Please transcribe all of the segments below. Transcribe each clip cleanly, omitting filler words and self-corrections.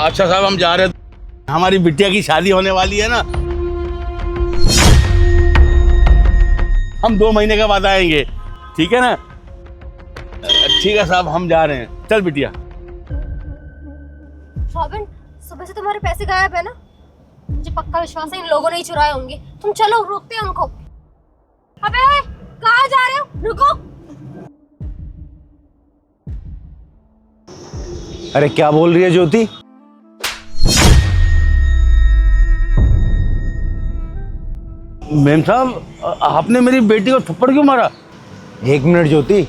अच्छा साहब हम जा रहे हैं, हमारी बिटिया की शादी होने वाली है ना, हम 2 महीने के बाद आएंगे, ठीक है ना? ठीक है साहब हम जा रहे हैं, चल बिटिया। रॉबिन, सुबह से तुम्हारे पैसे गायब है ना? मुझे पक्का विश्वास है इन लोगों ने ही चुराए होंगे। तुम चलो, रोकते हैं उनको। अबे कहाँ जा रहे हो? रुको। अरे क्या बोल रही है ज्योति? मेम साहब आपने मेरी बेटी को थप्पड़ क्यों मारा? 1 मिनट ज्योति,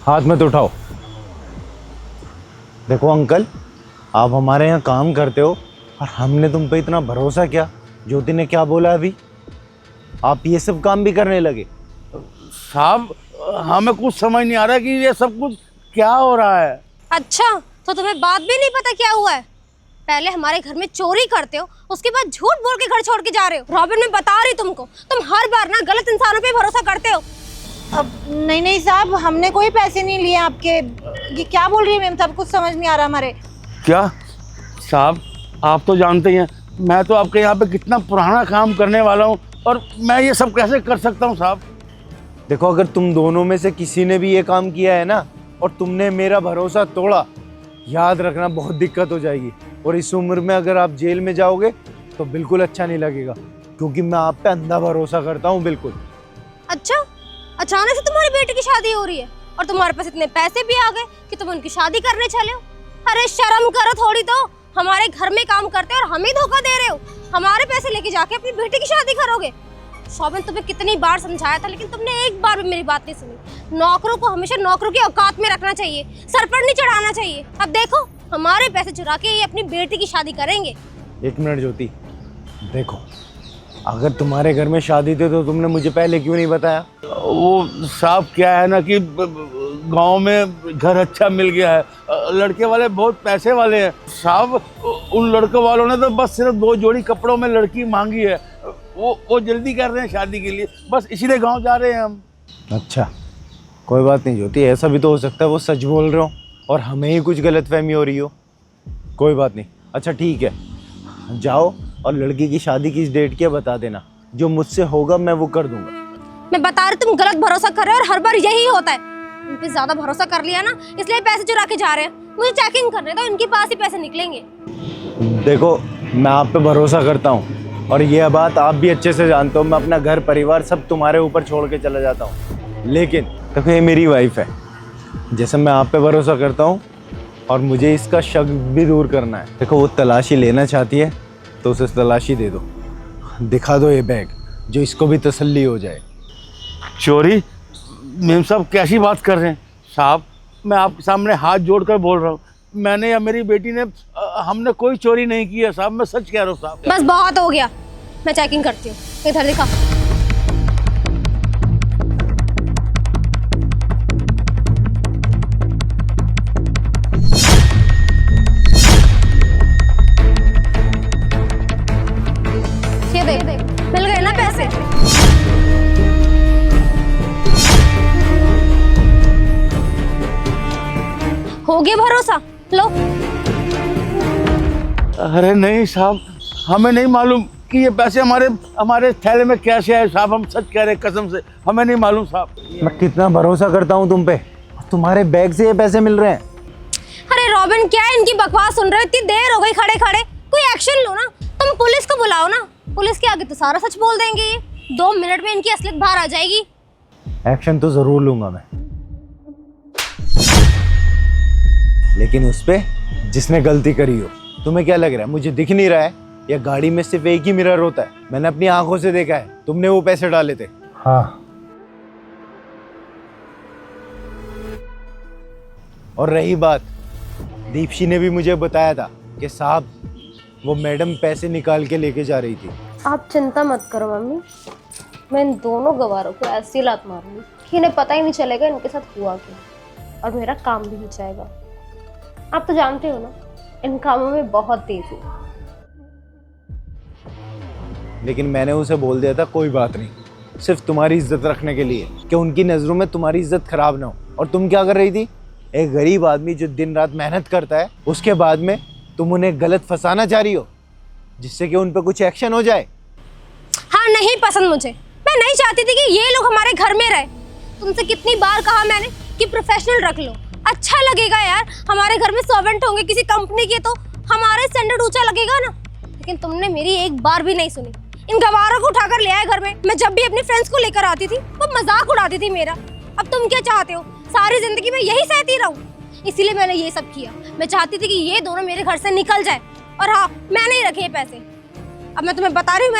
हाथ मत उठाओ। देखो अंकल, आप हमारे यहाँ काम करते हो और हमने तुम पे इतना भरोसा किया। ज्योति ने क्या बोला अभी? आप ये सब काम भी करने लगे? साहब हमें कुछ समझ नहीं आ रहा कि ये सब कुछ क्या हो रहा है। अच्छा, तो तुम्हें बात भी नहीं पता क्या हुआ है? पहले हमारे घर में चोरी करते हो, उसके बाद झूठ बोल के घर छोड़ के जा रहे हो। रॉबिन, मैं बता रही तुमको, तुम हर बार ना गलत इंसानों पे भरोसा करते हो। अब नहीं साहब, हमने कोई पैसे नहीं लिए आपके। ये क्या बोल रही है मैम साहब? कुछ समझ नहीं आ रहा हमारे। क्या साहब, आप तो जानते ही हैं मैं तो आपके यहाँ पे कितना पुराना काम करने वाला हूँ, और मैं ये सब कैसे कर सकता हूँ साहब? देखो, अगर तुम दोनों में से किसी ने भी ये काम किया है ना और तुमने मेरा भरोसा तोड़ा, याद रखना बहुत दिक्कत हो जाएगी। और इस उम्र में अगर आप जेल में जाओगे तो बिल्कुल अच्छा नहीं लगेगा, क्योंकि मैं आप पे अंधा भरोसा करता हूँ बिल्कुल। अच्छा, अचानक से तुम्हारी बेटी की शादी हो रही है और तुम्हारे पास इतने पैसे भी आ गए कि तुम उनकी शादी करने चले हो? अरे शर्म करो थोड़ी तो। हमारे घर में काम करते हो और हमें धोखा दे रहे हो। हमारे पैसे लेके जाके अपनी बेटी की शादी करोगे? शोभन, तुम्हें कितनी बार समझाया था, लेकिन तुमने एक बार भी मेरी बात नहीं सुनी। नौकरों को हमेशा नौकरों की औकात में रखना चाहिए, सर पर नहीं चढ़ाना चाहिए। अब देखो, हमारे पैसे चुरा के ये अपनी बेटी की शादी करेंगे। 1 मिनट ज्योति, देखो, अगर तुम्हारे घर में शादी थी तो तुमने मुझे पहले क्यों नहीं बताया? वो साहब क्या है ना कि गांव में घर अच्छा मिल गया है, लड़के वाले बहुत पैसे वाले हैं साहब। उन लड़कों वालों ने तो बस सिर्फ 2 जोड़ी कपड़ों में लड़की मांगी है। वो जल्दी कर रहे हैं शादी के लिए, बस इसीलिए गांव जा रहे हैं हम। अच्छा, कोई बात नहीं ज्योति, ऐसा भी तो हो सकता है वो सच बोल रहे हो और हमें ही कुछ गलतफहमी हो रही हो। कोई बात नहीं, अच्छा ठीक है, जाओ और लड़की की शादी किस डेट की है बता देना। जो मुझसे होगा मैं वो कर दूंगा। मैं बता रही, तुम गलत भरोसा कर रहे हो और हर बार यही होता है। उन पे ज्यादा भरोसा कर लिया ना, इसलिए पैसे चुरा के जा रहे हैं। मुझे चेकिंग करने दो, इनके पास ही पैसे निकलेंगे। देखो, मैं आप पे भरोसा करता हूँ और ये बात आप भी अच्छे से जानते हो। मैं अपना घर परिवार सब तुम्हारे ऊपर छोड़ के चला जाता हूँ, लेकिन देखो ये मेरी वाइफ है। जैसे मैं आप पे भरोसा करता हूँ और मुझे इसका शक भी दूर करना है। देखो, वो तलाशी लेना चाहती है तो उसे तलाशी दे दो, दिखा दो ये बैग, जो इसको भी तसल्ली हो जाए। चोरी? मेम साहब कैसी बात कर रहे हैं साहब? मैं आपके सामने हाथ जोड़कर बोल रहा हूँ, मैंने या मेरी बेटी ने हमने कोई चोरी नहीं की है साहब, मैं सच कह रहा हूँ साहब। बस बहुत हो गया, मैं चेकिंग करती हूँ। इधर दिखा। ये देख, मिल गए ना पैसे? हो गया भरोसा, लो। अरे नहीं साहब, हमें नहीं मालूम कि ये पैसे हमारे थैले में कैसे आए साहब। हम सच कह रहे हैं कसम से, हमें नहीं मालूम साहब। मैं कितना भरोसा करता हूँ तुम पे, तुम्हारे बैग से ये पैसे मिल रहे हैं। अरे रॉबिन, क्या इनकी बकवास सुन रहे हो? इतनी देर हो गई खड़े खड़े, कोई एक्शन लो ना। तुम पुलिस को बुलाओ ना, पुलिस के आगे तो सारा सच बोल देंगे ये। 2 मिनट में इनकी असलियत बाहर आ जाएगी। एक्शन तो जरूर लूंगा मैं, लेकिन उस पे जिसने गलती करी हो। तुम्हें क्या लग रहा है मुझे दिख नहीं रहा है? या गाड़ी में सिर्फ एक ही मिरर होता है? मैंने अपनी आंखों से देखा है, तुमने वो पैसे डाले थे। हाँ, और रही बात, दीपशी ने भी मुझे बताया था कि साहब वो मैडम पैसे निकाल के लेके जा रही थी। आप चिंता मत करो मम्मी, मैं इन दोनों गवारों को ऐसी लात मारूंगी कि इन्हें पता ही नहीं चलेगा इनके साथ हुआ क्या, और मेरा काम भी हो जाएगा। आप तो जानते हो ना, इन कामों में बहुत तेज हूँ। लेकिन मैंने उसे बोल दिया था कोई बात नहीं, सिर्फ तुम्हारी इज्जत रखने के लिए, कि उनकी नजरों में तुम्हारी इज्जत खराब ना हो। और तुम क्या कर रही थी? एक गरीब आदमी जो दिन रात मेहनत करता है, उसके बाद में तुम उन्हें गलत फंसाना चाह रही हो जिससे कि उन पे कुछ एक्शन हो जाए। हाँ, नहीं पसंद मुझे। मैं नहीं चाहती थी कि ये लोग हमारे घर में रहे। तुमसे कितनी बार कहा मैंने कि प्रोफेशनल रख लो, अच्छा लगेगा यार। हमारे घर में सर्वेंट होंगे किसी कंपनी के तो हमारे स्टैंडर्ड ऊंचा लगेगा ना। लेकिन तुमने मेरी एक बार भी नहीं सुनी। इन गवारों को उठाकर ले आए घर में। मैं जब भी अपनी फ्रेंड्स को लेकर आती थी वो मजाक उड़ाती थी मेरा। अब तुम क्या चाहते हो? सारी जिंदगी मैं यही सहती रहूं? इसीलिए मैंने ये सब किया। मैं चाहती थी कि ये दोनों मेरे घर से निकल जाए। और हाँ, मैंने ही रखे ये पैसे। अब मैं तुम्हें बता रही हूँ,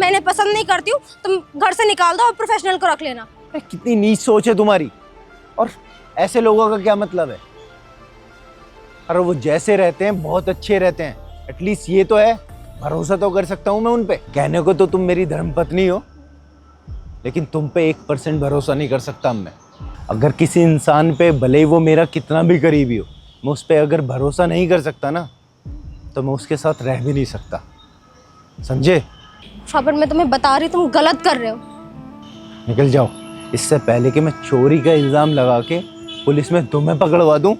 मैंने पसंद नहीं करती हूँ। तुम घर से निकाल दो और प्रोफेशनल को रख लेना। अरे कितनी नीच सोच है तुम्हारी। और ऐसे लोगों का क्या मतलब है? अरे वो जैसे रहते हैं बहुत अच्छे रहते हैं, एटलीस्ट ये तो है, भरोसा तो कर सकता हूँ मैं उन पे। कहने को तो तुम मेरी धर्मपत्नी हो, लेकिन तुम पे 1% भरोसा नहीं कर सकता मैं। अगर किसी इंसान पे, भले ही वो मेरा कितना भी करीबी हो, मैं उस पर अगर भरोसा नहीं कर सकता ना, तो मैं उसके साथ रह भी नहीं सकता, समझे? पर मैं तुम्हें बता रही, तुम गलत कर रहे हो। निकल जाओ, इससे पहले कि मैं चोरी का इल्जाम लगा के पुलिस में तुम्हें पकड़वा दूं।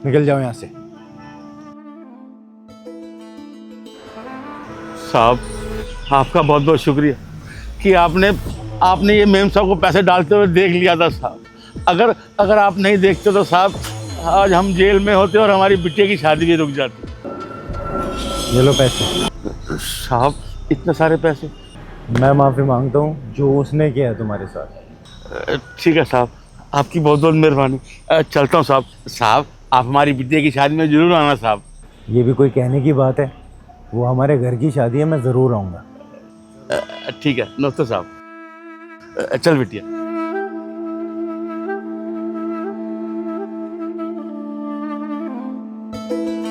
निकल जाओ यहाँ से। साहब, आपका बहुत बहुत शुक्रिया कि आपने ये मेम साहब को पैसे डालते हुए देख लिया था साहब। अगर आप नहीं देखते तो साहब आज हम जेल में होते और हमारी बिटिया की शादी भी रुक जाती। ये लो पैसे। साहब, इतने सारे पैसे? मैं माफ़ी मांगता हूँ जो उसने किया है तुम्हारे साथ। ठीक है साहब, आपकी बहुत बहुत मेहरबानी। चलता हूँ साहब। साहब, आप हमारी बिटिया की शादी में ज़रूर आना साहब। ये भी कोई कहने की बात है? वो हमारे घर की शादी है, मैं ज़रूर आऊँगा। ठीक है, नमस्ते साहब। चल बिटिया।